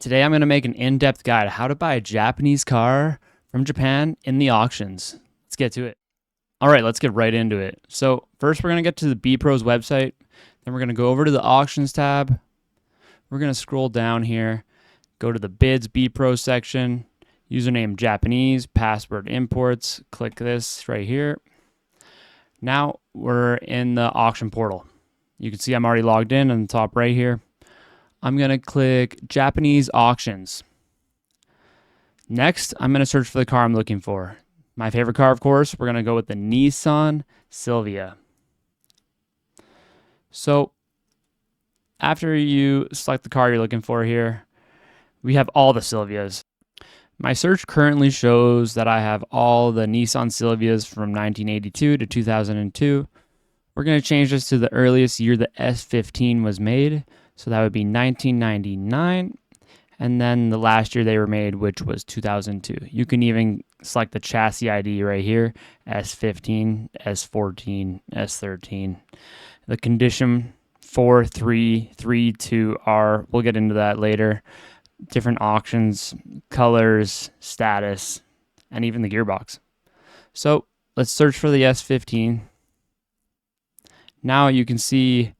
Today I'm going to make an in-depth guide how to buy a Japanese car from Japan in the auctions. Let's get to it. All right, let's get right into it. So first we're going to get to the B-Pro's website. Then we're going to go over to the auctions tab. We're going to scroll down here, go to the bids B-Pro section, username Japanese, password imports. Click this right here. Now we're in the auction portal. You can see I'm already logged in on the top right here. I'm going to click Japanese auctions. Next, I'm going to search for the car I'm looking for. My favorite car, of course, we're going to go with the Nissan Silvia. So after you select the car you're looking for here, we have all the Silvias. My search currently shows that I have all the Nissan Silvias from 1982 to 2002. We're going to change this to the earliest year the S15 was made. So that would be 1999. And then the last year they were made, which was 2002. You can even select the chassis ID right here, S15, S14, S13. The condition 4332R, we'll get into that later. Different auctions, colors, status, and even the gearbox. So let's search for the S15. Now you can see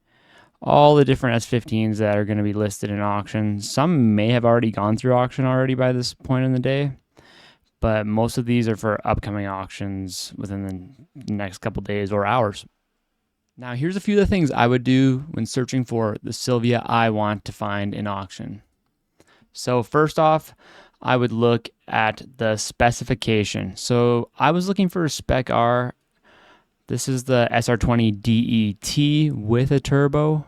all the different S15s that are going to be listed in auction. Some may have already gone through auction already by this point in the day, but most of these are for upcoming auctions within the next couple days or hours. Now here's a few of the things I would do when searching for the Silvia I want to find in auction. So first off, I would look at the specification. So I was looking for a Spec R. This is the SR20 DET with a turbo.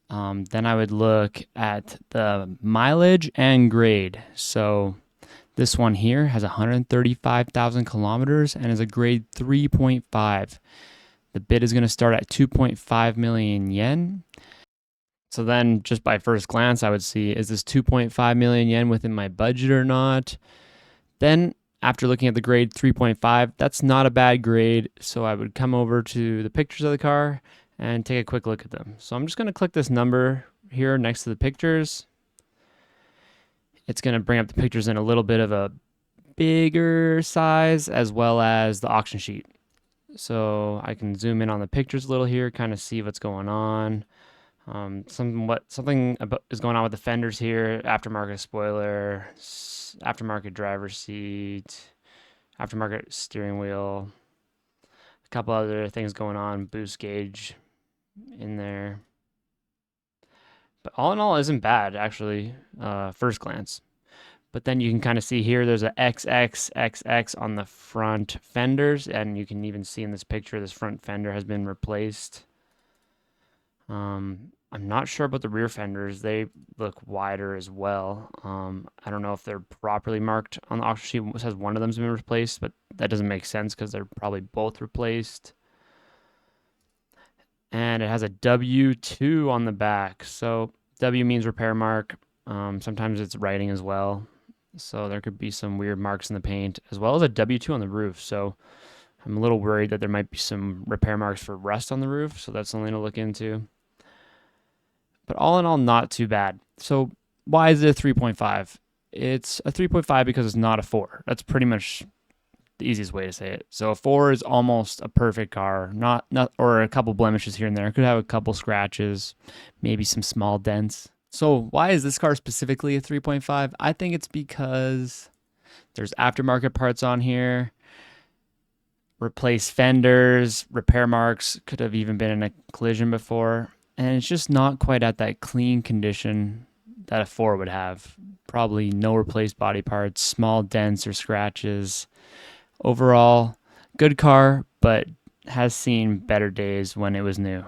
Then I would look at the mileage and grade. So this one here has 135,000 kilometers and is a grade 3.5. The bid is going to start at 2.5 million yen. So then just by first glance, I would see, is this 2.5 million yen within my budget or not? Then after looking at the grade 3.5, that's not a bad grade. So I would come over to the pictures of the car and take a quick look at them. So I'm just going to click this number here next to the pictures. It's going to bring up the pictures in a little bit of a bigger size as well as the auction sheet. So I can zoom in on the pictures a little here, kind of see what's going on. Something is going on with the fenders here, aftermarket spoiler, aftermarket driver's seat, aftermarket steering wheel, a couple other things going on, boost gauge in there. But all in all, isn't bad actually, first glance. But then you can kind of see here, there's a XXXX on the front fenders, and you can even see in this picture, this front fender has been replaced. I'm not sure about the rear fenders. They look wider as well. I don't know if they're properly marked on the auction sheet. It says one of them's been replaced, but that doesn't make sense because they're probably both replaced. And it has a W2 on the back. So W means repair mark. Sometimes it's writing as well. So there could be some weird marks in the paint, as well as a W2 on the roof. So I'm a little worried that there might be some repair marks for rust on the roof. So that's something to look into. But all in all, not too bad. So why is it a 3.5? It's a 3.5 because it's not a 4. That's pretty much the easiest way to say it. So a 4 is almost a perfect car, not or a couple blemishes here and there. It could have a couple scratches, maybe some small dents. So why is this car specifically a 3.5? I think it's because there's aftermarket parts on here, replace fenders, repair marks, could have even been in a collision before. And it's just not quite at that clean condition that a 4 would have. Probably no replaced body parts, small dents or scratches. Overall, good car, but has seen better days when it was new.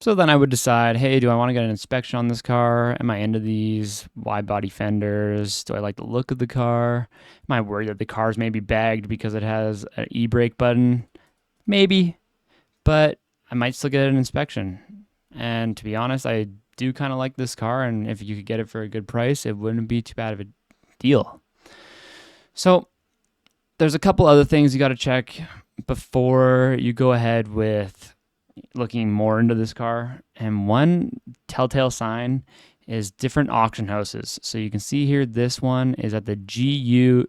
So then I would decide, hey, do I want to get an inspection on this car? Am I into these wide body fenders? Do I like the look of the car? Am I worried that the car's maybe bagged because it has an e-brake button? Maybe, but I might still get an inspection. And to be honest, I do kind of like this car, and if you could get it for a good price, it wouldn't be too bad of a deal. So there's a couple other things you got to check before you go ahead with looking more into this car. And one telltale sign is different auction houses. So you can see here, this one is at the GIFU.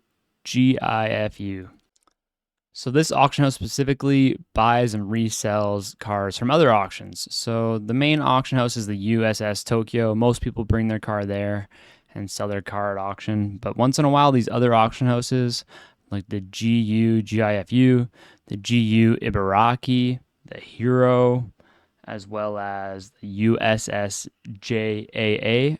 So this auction house specifically buys and resells cars from other auctions. So the main auction house is the USS Tokyo. Most people bring their car there and sell their car at auction. But once in a while, these other auction houses, like the GIFU, the GU Ibaraki, the Hero, as well as the USS JAA,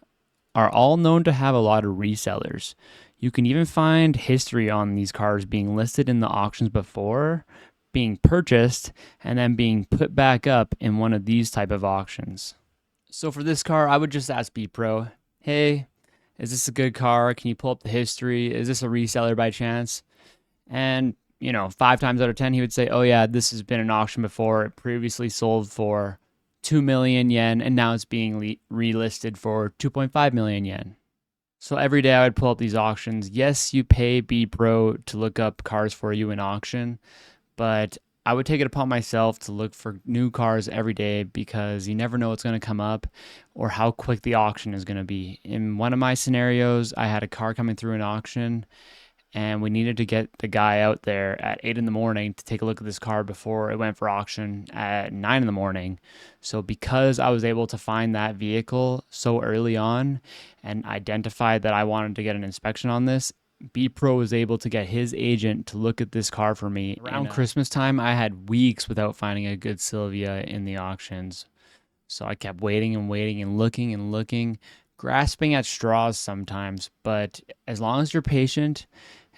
are all known to have a lot of resellers. You can even find history on these cars being listed in the auctions before, being purchased, and then being put back up in one of these type of auctions. So for this car, I would just ask BPro, hey, is this a good car? Can you pull up the history? Is this a reseller by chance? And 5 times out of 10, he would say, oh yeah, this has been an auction before. It previously sold for 2 million yen, and now it's being relisted for 2.5 million yen. So every day I would pull up these auctions. Yes, you pay BPro to look up cars for you in auction, but I would take it upon myself to look for new cars every day, because you never know what's going to come up or how quick the auction is going to be. In one of my scenarios, I had a car coming through an auction, and we needed to get the guy out there at 8 in the morning to take a look at this car before it went for auction at 9 in the morning. So because I was able to find that vehicle so early on and identified that I wanted to get an inspection on this, BPro was able to get his agent to look at this car for me. Around Christmas time, I had weeks without finding a good Silvia in the auctions. So I kept waiting and waiting and looking, grasping at straws sometimes. But as long as you're patient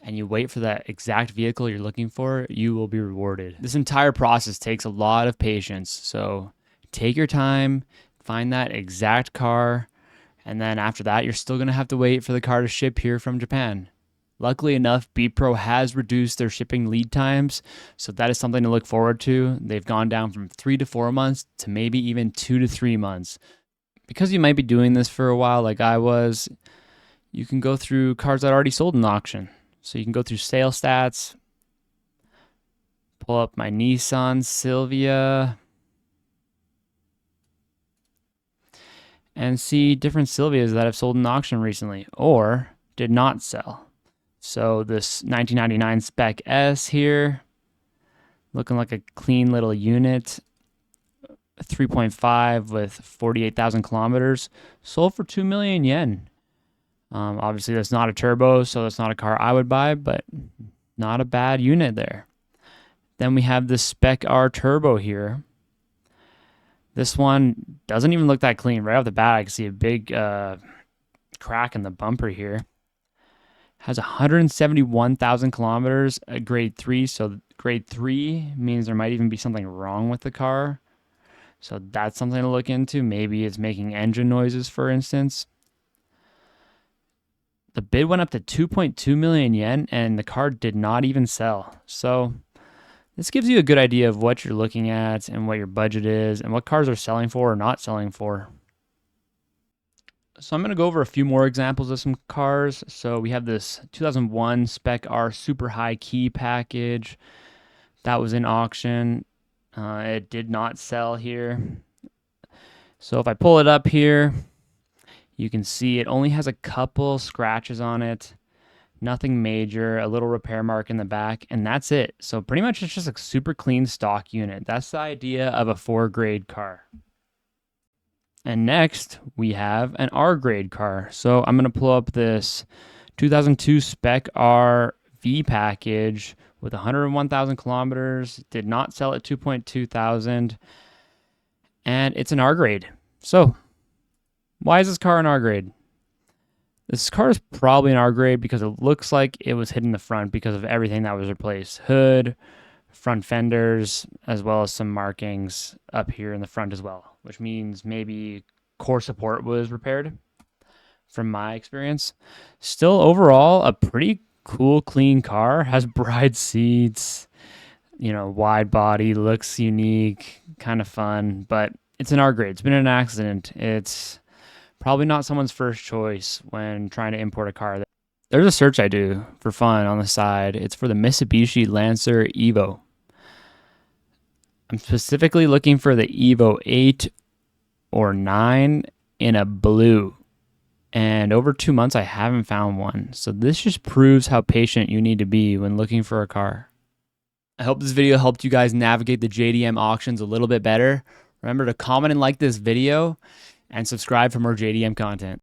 and you wait for that exact vehicle you're looking for, you will be rewarded. This entire process takes a lot of patience. So take your time, find that exact car, and then after that, you're still going to have to wait for the car to ship here from Japan. Luckily enough, BPro has reduced their shipping lead times, so that is something to look forward to. They've gone down from 3 to 4 months to maybe even 2 to 3 months. Because you might be doing this for a while like I was, you can go through cars that already sold in auction. So you can go through sales stats, pull up my Nissan Silvia, and see different Silvias that have sold in auction recently or did not sell. So this 1999 Spec S here, looking like a clean little unit, 3.5 with 48,000 kilometers, sold for 2 million yen. Obviously, that's not a turbo, so that's not a car I would buy, but not a bad unit there. Then we have the Spec R Turbo here. This one doesn't even look that clean. Right off the bat, I can see a big crack in the bumper here. Has 171,000 kilometers at grade 3, so grade 3 means there might even be something wrong with the car. So that's something to look into. Maybe it's making engine noises, for instance. The bid went up to 2.2 million yen, and the car did not even sell. So this gives you a good idea of what you're looking at and what your budget is and what cars are selling for or not selling for. So I'm going to go over a few more examples of some cars. So we have this 2001 Spec R Super High Key package that was in auction. It did not sell here. So if I pull it up here, you can see it only has a couple scratches on it, nothing major, a little repair mark in the back, and that's it. So pretty much it's just a super clean stock unit. That's the idea of a 4-grade car. And next, we have an R-grade car. So I'm going to pull up this 2002 Spec R V package with 101,000 kilometers, did not sell at 2.2 thousand, and it's an R-grade. So why is this car an R-grade? This car is probably an R-grade because it looks like it was hit in the front because of everything that was replaced. Hood, front fenders, as well as some markings up here in the front as well, which means maybe core support was repaired from my experience. Still, overall, a pretty cool, clean car. Has bride seats, wide body, looks unique, kind of fun, but it's an R-grade. It's been an accident. It's probably not someone's first choice when trying to import a car. There's a search I do for fun on the side. It's for the Mitsubishi Lancer Evo. I'm specifically looking for the Evo 8 or 9 in a blue. And over 2 months, I haven't found one. So this just proves how patient you need to be when looking for a car. I hope this video helped you guys navigate the JDM auctions a little bit better. Remember to comment and like this video and subscribe for more JDM content.